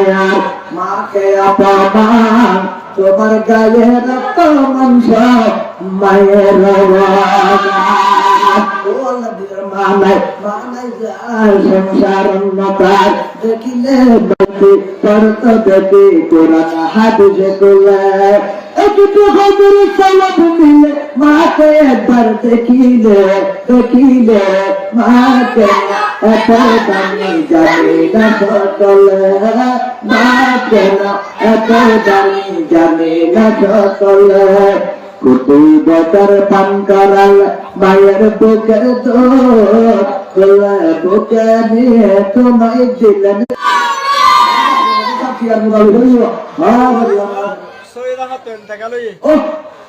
মাকে অপমান তোমার গায়ে রক্ত মাংস মায়ের সংসার মাতার দেখিলে পড়ত দেখি কোরআন হাদিসে কোলে একটু হজুর সালাম দিলে মাকে একবার দেখিলে দেখিলে মাকে এত দামি জানি না সকলে মাকে এত দামি জানি না সকলে কুতুই বছর পান করাল মায়ের বুকের দোল বুকে নিয়ে তোমায় দিলেন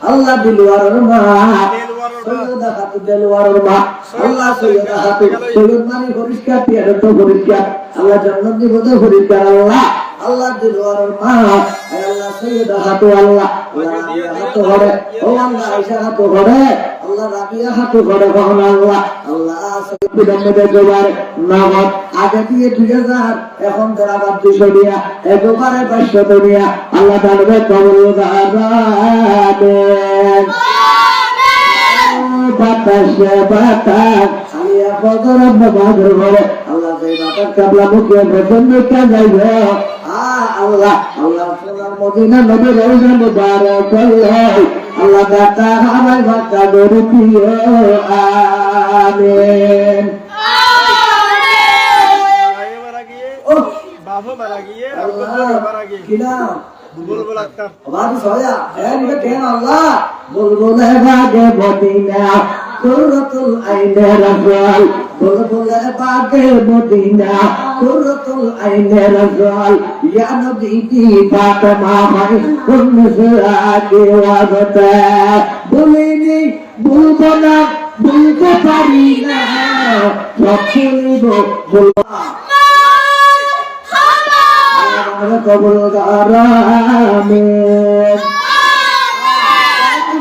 আল্লাহ দিলওয়ার মা সৈয়দা হাতু দিলওয়ার মা আল্লাহ সৈয়দা হাতু সৈয়দ মানে পরিষ্কার পিয়ারে তো পরিষ্কার আল্লাহ জান্নাত দিব তো পরিষ্কার আল্লাহ আল্লাহ দিলওয়ার মা আল্লাহ সৈয়দা হাতু আল্লাহ হাতু ঘরে ও আল্লাহ আয়েশা হাতু ঘরে আল্লাহ রাবিয়া হাতু ঘরে কখন আল্লাহ আল্লাহ সৈয়দ মধ্যে জোবার নগদ আগে দিয়ে 2000 এখন তারা বাদ 200 দিয়া একবারে 500 দিয়া আল্লাহ তাআলা কবুল করেন বাতাসে বাতাস আলিয়া বদর বাদর ঘরে আল্লাহ সেই বাতাস কাবলা মুখে বেতন নিতে যাইবে আল্লাহ আল্লাহ সোনার মদিনা নবী রওজা মুবারক আল্লাহ দাতা হামাই বাতা দরু দিও আমিন ও বাবা মারা গিয়ে আল্লাহ কিনা বুলবুল আক্তার বাবা সোয়া এর কেন আল্লাহ বুলবুল বাগে মদিনা কুরতুল আইনে রাসূল বুলবুল বাগে মদিনা কুরতুল আইনে রাসূল ইয়া নবী কি ফাতেমা ভাই কোন সুরাকে ওয়াজতে বলিনি বলবো না বলতে পারি না সব শুনব বলবো কবুল আমিন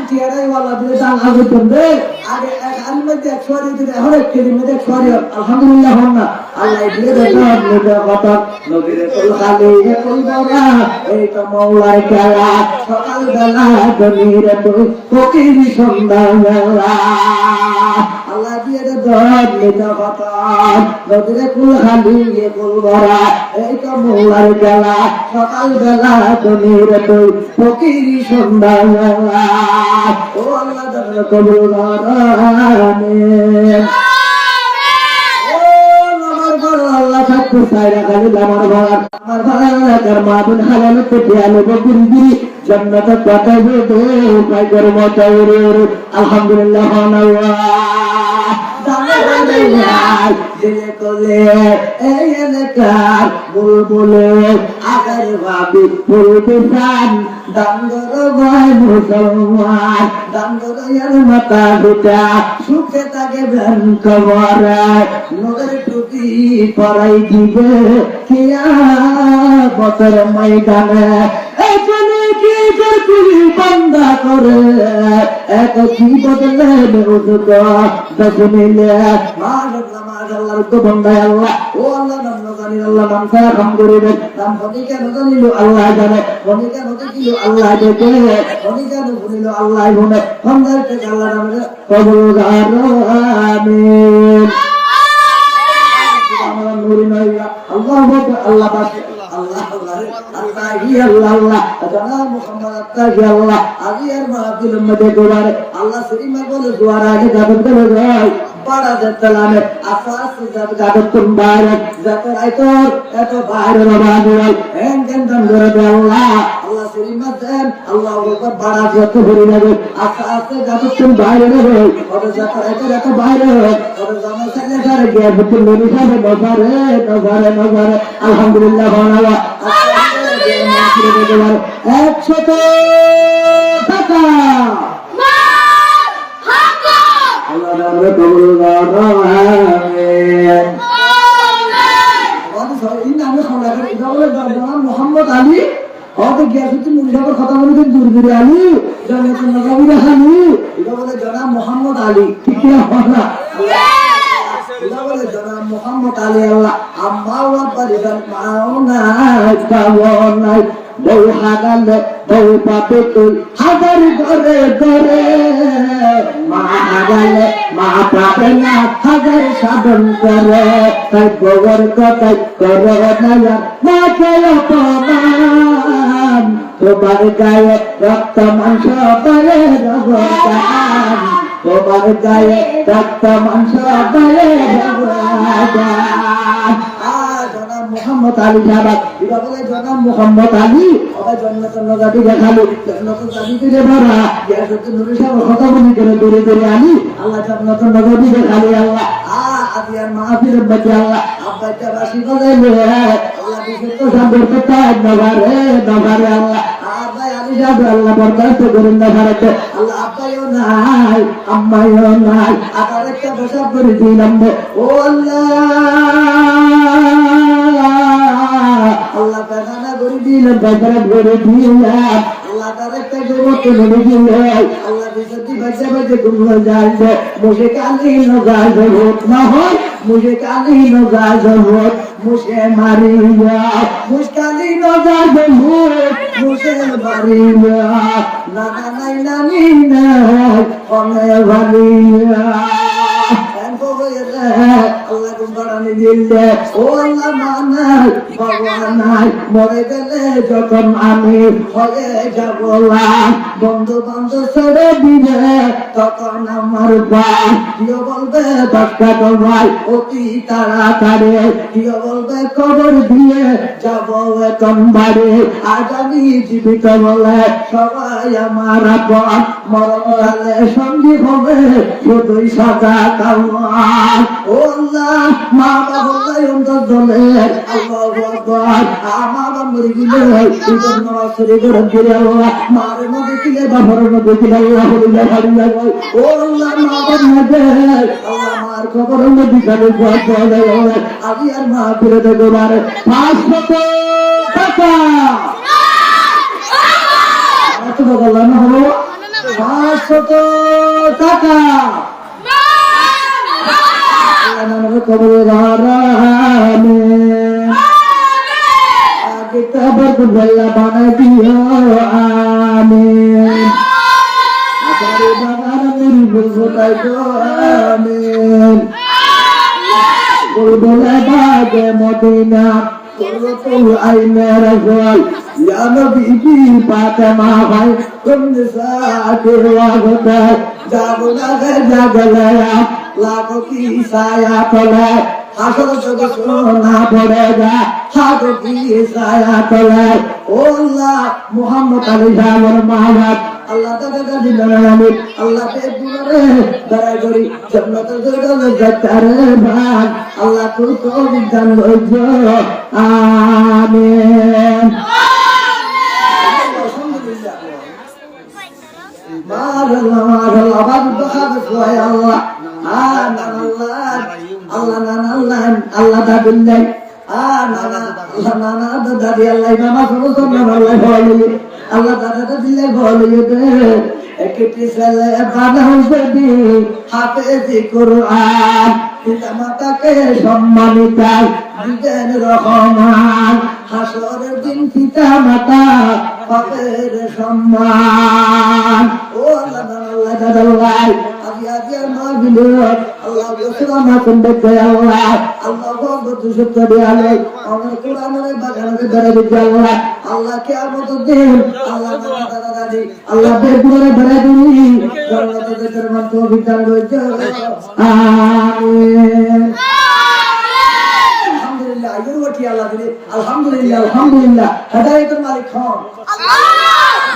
চেয়ারাই वाला দিলে দান আগে তোমরে আগে আলমে দেখ সরি দিলে এখন এক কেলিমে দেখ সরি আলহামদুলিল্লাহ হন্না আল্লাহ দিয়ে দাও নবীর কথা নবীর কুল খালি কুল বাবা এই তো মাওলার খেলা সকাল বেলা জমির তুই ফকির সন্ধ্যাবেলা আল্লাহ দিয়ে দাও নবীর কথা নবীর কুল খালি কুল বাবা এই তো মাওলার খেলা সকাল বেলা জমির তুই ফকির সন্ধ্যাবেলা ও আল্লাহ দাদা কবুল আমিন ও আমার বড় আল্লাহ থাকতে চাইরা খালি আমার ভাড়া কার মাবুন হালাল পেটে আলো বকুরি জান্নাত পাঠাবে তো কাই করে মতাউরে আলহামদুলিল্লাহ দিলে কোলে এই এলাকার বুলবুলে আগার ভাবি ফুলবিসান দাঙ্গর ভাই মুসলমান দাঙ্গর মাতা পিতা সুখে থাকে বেন খবর নগর টুপি পরাই দিবে কিয়া বছর ময়দানে এখানে কি করবি বান্দা করে এক কি বদলে মেরুদ দশ মিলে মাশাআল্লাহ তো বান্দা আল্লাহ ও আল্লাহ নাম জানি আল্লাহ নাম কা কাম করিবে নাম ফনিকা জানিলো আল্লাহ জানে ফনিকা নতে কি আল্লাহ দেখে ফনিকা বলিলো আল্লাহ বলে ফন্দারতে আল্লাহ নামে কবুল আমিন আমার নূরে নাইয়া আল্লাহ আল্লাহ পাক আল্লাহ আল্লাহ আল্লাহ জানা মুহাম্মদ আত্তাহি আল্লাহ আজিয়ার মাহফিল মধ্যে গোবার আল্লাহ শ্রীমা বলে দুয়ার আগে যাবেন বলে ভাই বড়া দেতলামে আসাস জাত গাদত তুমবার জাত আইতর এত বাইরে রবাদুল এন কেন দরে আল্লাহ আল্লাহ শ্রীমা দেন আল্লাহ আকবার বড়া যত হরি লাগে আসাস গাদত তুম বাইরে রে ওর জাত আইতর এত বাইরে ওর জামা সাথে করে গিয়ে বুতুল নবী সাহেব নজারে আলহামদুলিল্লাহ বানাওয়া আল্লাহ 100 টাকা আল্লাহ নামে কবুল আমিন মোহাম্মদ আলী হতে গিয়াসুদ্দিন মুজাফর কথা বলেছেন দুরদুরি আলী জান্নাতুল নবীর আলী এটা বলে জনাব মোহাম্মদ আলী ঠিক না না এটা বলে জনাব মোহাম্মদ আলী আল্লাহ আম্মা ওয়া বারিদান মাওনা কাওনা বউ হাগালে বউ পাপে তুই হাজার ঘরে ঘরে মা হাগালে মা পাপে না হাজার সাধন করে তাই গোবর কথাই করে না মাকে অপমান তোমার গায়ে রক্ত মাংস বলে রবদান, তোমার গায়ে রক্ত মাংস বলে রবদান। জনাব মোহাম্মদ আলী সাহেব এবার বলে জনাব মোহাম্মদ আলী ওরা জন্নতুল নজাতি দেখালো, জন্নতুল নজাতি দিলে ভরা গিয়াসউদ্দিন নূরী সাহেব কথা বলি করে দূরে দূরে আলী আল্লাহ জন্নতুল নজাতি দেখালো। আল্লাহ আদিয়ার মাহফিলের বাচ্চা আল্লাহ আব্বাইটা বাসি বলাইলো আল্লাহ বিশুদ্ধ সম্পর্কে তাই নভারে নভারে আল্লাহ আব্বাই আলী সাহেব আল্লাহ বরদাস্ত করেন না ভারতে আল্লাহ আব্বাইও নাই আম্মাইও নাই আবার একটা বসা করে দিলাম ও আল্লাহ আল্লাহ বেদানা করে দিলাম বেদানা করে দিলাম আল্লাহ তার একটা জগৎ করে দিলাম আল্লাহ বিশুদ্ধি বাচ্চা বাচ্চা গুলো যাইবে মুঝে কালি নগাজ হোক না হয় মুঝে কালি নগাজ হোক মুঝে মারিয়া মুশকালি নগাজ হোক মুঝে মারিয়া নানা নাই নানি না অনে ভালিয়া আল্লাহ কুম্বারানি দিলে ও আল্লাহ মানাই বাবা নাই মরে গেলে যখন আমি হয়ে যাব বন্ধু বান্ধব ছেড়ে দিলে তখন আমার ভাই কেউ বলবে বাচ্চা তোমার অতি তাড়াতাড়ি কেউ বলবে কবর দিয়ে যাব এখন বাড়ি আজ আমি জীবিত বলে সবাই আমার আপন মরণকালে সঙ্গী হবে শুধুই সাদা কামার ও আল্লাহ মা বাবা অন্তর দলে আল্লাহু আকবার মা বাবা মরে গেলে ঈদের নামাজ শুরু করে দিলে আল্লাহ মার নবী দিলে বাবার নবী দিলে আল্লাহ বলে হারিয়ে গেল ও আল্লাহ মা বাবা নবী আল্লাহ মার খবর নবী কানে বলে আজি আর মা ফিরে দেবে বারে 500 টাকা কত বললাম না হলো 500 টাকা কবর হারামে আগে কবর বল্লা বানাই দিও আমিন আরে বাবার মুরি বলবো তাই তো আমিন বলবো বাগে মদিনা কুল আইনে রাসূল ইয়া নবী ফাতেমা ভাই তুম সাথে ওয়াগত জাগলা জাগলা लाखों की साया तले हाथों से सोना पड़ेगा हाथों की साया तले ओ अल्लाह मोहम्मद अली साहब और मोहम्मद अल्लाह ताला दिलाने अल्लाह पे दुआरे दया करी जन्नत जगह जतारे भाग अल्लाह को विधान लो आमीन मारल्ला बाद बखा सोया अल्लाह আল্লাহ দাবিল্লাই নানা দাদি আল্লাহ মামা সমস্ত আল্লাহ ভয় আল্লাহ দাদা দিলে ভয় একটি ছেলে বানাও যদি হাফেজি কোরআন পিতা মাতাকে সম্মানিত দিতেন রহমান হাসরের দিন পিতা মাতা পাপের সম্মান ও আল্লাহ আল্লাহ দাদা আজিয়ার মা বিলো আল্লাহ গোসলামা কুন্ডে আল্লাহ আল্লাহ বন্ধু সত্য দিয়ালে আমার কোরআনের বাগানে ধরে দিতে আল্লাহ আল্লাহ কিয়ামত দিন আল্লাহ দাদা দাদি আল্লাহ বেগুরে ধরে দিই জান্নাতে দরমান তো বিধান হইছে আমিন আলহামদুলিল্লাহ আইয়ো ওটি আল্লাহ দিলে আলহামদুলিল্লাহ আলহামদুলিল্লাহ হেদায়েতের মালিক হন আল্লাহ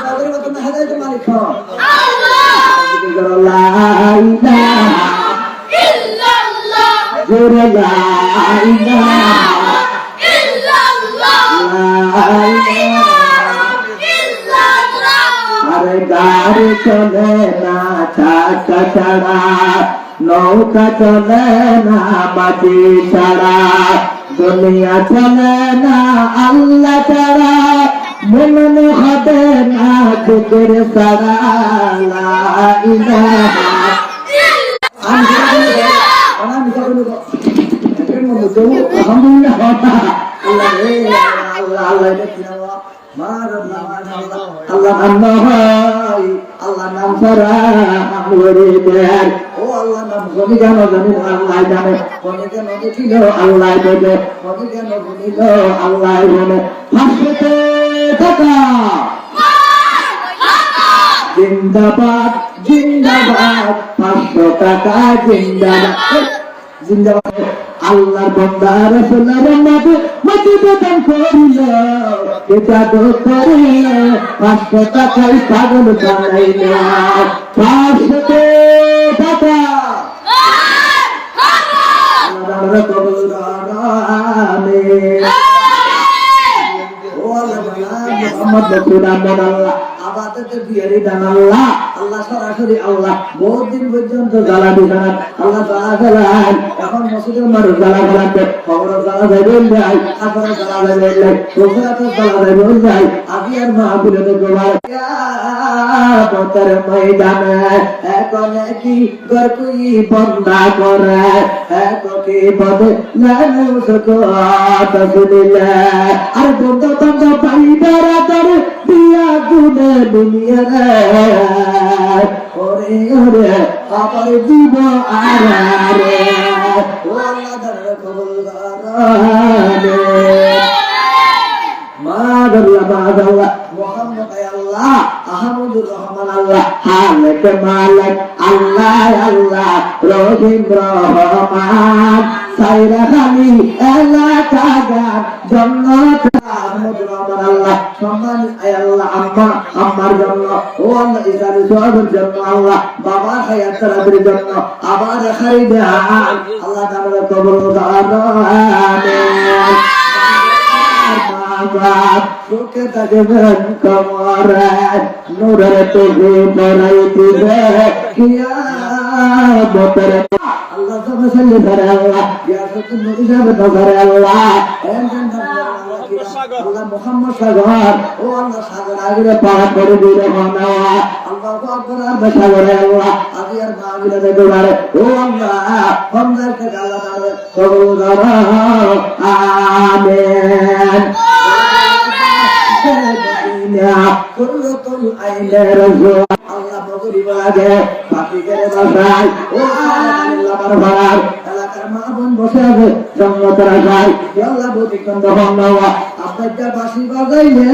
তাদের মত হেদায়েতের মালিক হন আল্লাহ লা ইলাহা ইল্লাল্লাহ জোরে লা ইলাহা ইল্লাল্লাহ লা ইলাহা ইল্লাল্লাহ আরে গাড়ি চলে না চাকা ছাড়া নৌকা চলে না মাটি ছাড়া দুনিয়া চলে না আল্লাহ ছাড়া মন হবে না তোর সারা লা ইলাহা আলহামদুলিল্লাহ আল্লাহ রে আল্লাহ আল্লাহ আল্লাহ আল্লাহ নাম সারা দেয় ও আল্লাহ নাম কবি জানো জানি আল্লাহ জানে কবি কেন দেখিল আল্লাহ দেবে কবি কেন বলিল আল্লাহ জানে 500 টাকা জিন্দাবাদ জিন্দাবাদ 500 টাকা জিন্দাবাদ জিন্দাবাদ আল্লাহর বান্দা রাসূলের নামে মসজিদে দান করিল এটা তো করিল 500 টাকায় পাগল বানাইল 500 টাকা আল্লাহ কবুল আমিন ও আল্লাহ মুহাম্মদ রাসূলুল্লাহ আবাদতে বিয়ারি দান আল্লাহ আল্লাহ সরাসরি আল্লাহ বহুত দিন পর্যন্ত জ্বালা দিবেন আল্লাহ জ্বালা এখন মসজিদের মানুষ জ্বালা জ্বালাতে খবর জ্বালা যাবেন যাই আপনারা জ্বালা যাবেন প্রফেসর জ্বালা যাবেন যাই আগে আর মাহফিলে তো গোবার বতর ময়দানে এখন কি ঘর কই বন্ধা করে এখন কি বদে লানু সকো তাসদিলা আর বন্ধ বন্ধ পাইদারা দর দিয়া গুনে দুনিয়া রে ওরে ওরে আবার দিব আরে ও আল্লাহ দর কবুল করে মাদাল্লাহ মুহাম্মদ আল্লাহ আহমদুর রহমান আল্লাহ হালেক মালিক আল্লাহ আল্লাহ রহিম রহমান সাইরা খালি এলাকা গান জান্নাত আহমদুর রহমান আল্লাহ সম্মান আল্লাহ আম্মার জন্য ও আল্লাহ ইসলামের সওয়াবের জন্য আল্লাহ বাবার হায়াত রাতের জন্য আবার খাইদা আল্লাহ তাআলা কবুল করুন আমিন সুখে থাকবেন কমরে নূরের তোকে পরাই দিবে কিয়ামতের আল্লাহ তুমি সাল্লি করে আল্লাহ ইয়া সুকুন নবী সাহেব নজরে আল্লাহ আল্লাহ মুহাম্মদ সাগর ও আল্লাহ সাগর আগে পার করে দিলে মানাওয়া আল্লাহু আকবার আল্লাহ সাগরে আল্লাহ আগে আর মাহফিলে দেবারে ও আল্লাহ হামদার কে আল্লাহ তাআলা কবুল করুন আমিন কুল্লুল আইলে রাসূল আল্লাহ মগরিব লাগে পাখি করে বাসায় ও আল্লাহ বারবার এলাকার মা বোন বসে আছে জন্নতের আশায় আল্লাহ বদিকন্দ হন্নাওয়া আপনার বাঁশি বাজাইলে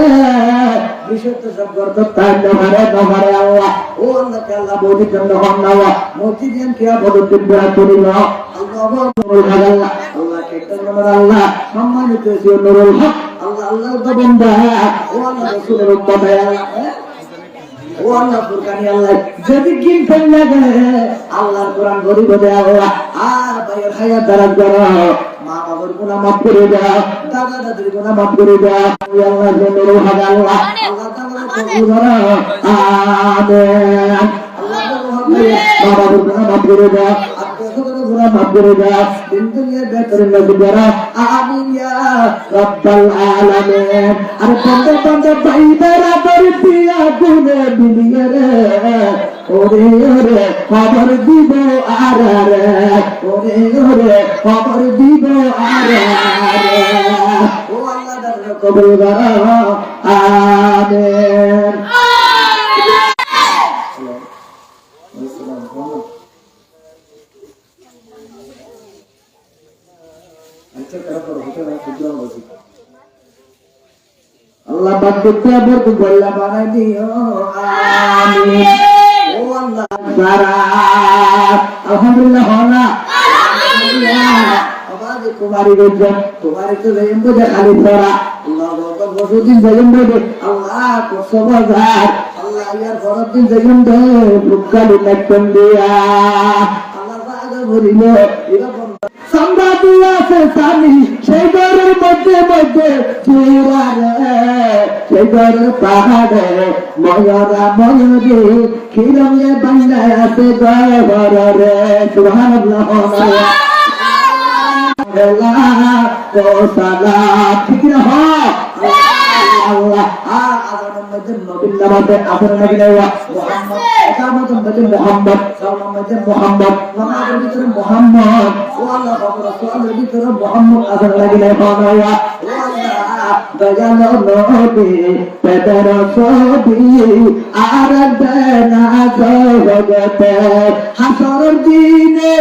বিশুদ্ধ সব গর্ত তাই নভারে আল্লাহ ও আল্লাহ কে আল্লাহ বদিকন্দ হন্নাওয়া মসজিদেন কিয়া বদতিন বড় করিল আল্লাহু আকবার আল্লাহ কে কন্নর আল্লাহ সম্মানিত ছিল নুরুল হক আল্লাহ আল্লাহর বান্দা ও আল্লাহ রাসূলের উম্মত ও আল্লাহ ফুরকানি আল্লাহ যদি কিন ফেল লাগে আল্লাহর কোরআন গরিব দেয়া আল্লাহ আর ভাইয়ের হায়াত দারাজ করো মা বাবার গুনাহ maaf করে দাও দাদা দাদির গুনাহ maaf করে দাও আল্লাহ জমির হক আল্লাহ আল্লাহ তাআলা কবুল করো আমিন আল্লাহ বাবার গুনাহ maaf করে দাও গুনাহ maaf করে দাও দিন দুনিয়া বেহতরিন নসিব করো আমিন ইয়া রাব্বাল আলামিন আর বন্ধ বন্ধ ভাইরা তোর পিয়া গুনে দুনিয়া রে ওরে ওরে খবর দিব আরে ওরে ওরে খবর দিব আরে ও আল্লাহ দর কবুল করো আমিন আল্লাহ পাক দুনিয়া বরকত বল্লা বানাই দিও আমিন ও আল্লাহ সারা আলহামদুলিল্লাহ হনা আলহামদুলিল্লাহ আবাদ কুমারী গজ্জা কুমারী তো জয়ম বজা খালি পড়া আল্লাহু আকবার বসুদিন জয়ম বজা আল্লাহ কোসবাজার আল্লাহ ইয়ার বড়দিন জয়ম দে বুকালি নাকন দিয়া আল্লাহ বাগা বলিল ইরা সম্রাটি আছে সানি সেই ঘরের মধ্যে মধ্যে চুরারে সেই ঘরের পাহাড়ে ময়রা ময়ূরী খিরমে বাংলায় আছে ঘরে সুবহানাল্লাহ তো সালাম ঠিক না আল্লাহ আযানের মধ্যে নবীর নামে আপনার নবী মুহাম্মদ একামতের মধ্যে মুহাম্মদ সালামের মধ্যে মুহাম্মদ নামাজের ভিতরে মুহাম্মদ ও আল্লাহ রাসূলের ভিতরে মুহাম্মদ আযান লাগিলে বানায়া ও আল্লাহ দয়ালো নবী পেদর ছবি আর দেনা জগতে হাসরের দিনে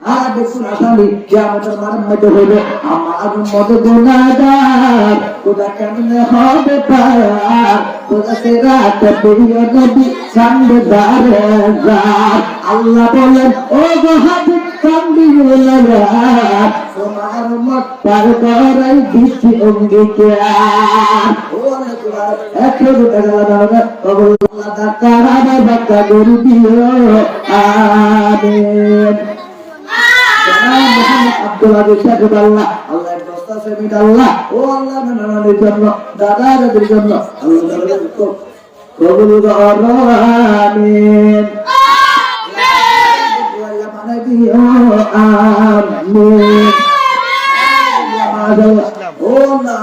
আর দেখুন আসামি কিয়ামতের মাঠে হইবে আমার মত গুনাহগার খোদা কেমনে হবে পার খোদা সে রাত প্রিয় নবী কান্দে দারে রাত আল্লাহ বলেন ও গো হাবিব কান্দিও না তোমার মত পার করাই দিচ্ছি অঙ্গীকার ও আল্লাহ একটু টাকা কবুল আল্লাহ কারাবা বাক্কা করে দিও আমিন আব্দুল আদিল সাহেব আল্লাহ আল্লাহ দস্তা সেমিট আল্লাহ ও আল্লাহ মেনানের জন্য দাদাদের জন্য আল্লাহ কবুল করো আমিন আল্লাহ মানে দিও আমিন ও আল্লাহ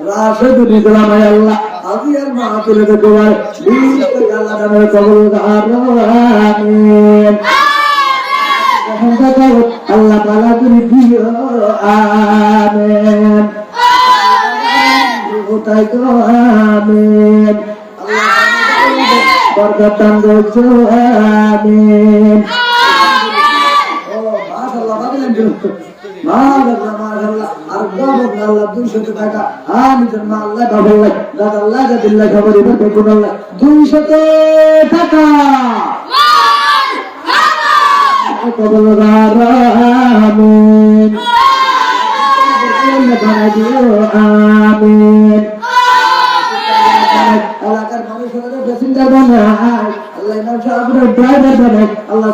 রাশিদুল ইসলাম আল্লাহ আজিয়ার মাহফিলে তোমার বিশটা আল্লাহ নামে কবুল করো আমিন আল্লাহ তাআলা তুমি দিও আমিন ওটাই তো আমিন আল্লাহ বরকত দান করো আমিন ও মাশাআল্লাহ বাদিলেন মাশাআল্লাহ আর গবর আল্লাহ 200 টাকা আমিন আল্লাহ বাবা দাদা আল্লাহ দিল্লাহ খবর ইবতে কোন আল্লাহ 200 টাকা কবুল করো আমিন আমিন এলাকার মানুষের বেসিন্দার বানায় আল্লাহ ইমাম সাহেবের ড্রাইভার বানায় আল্লাহ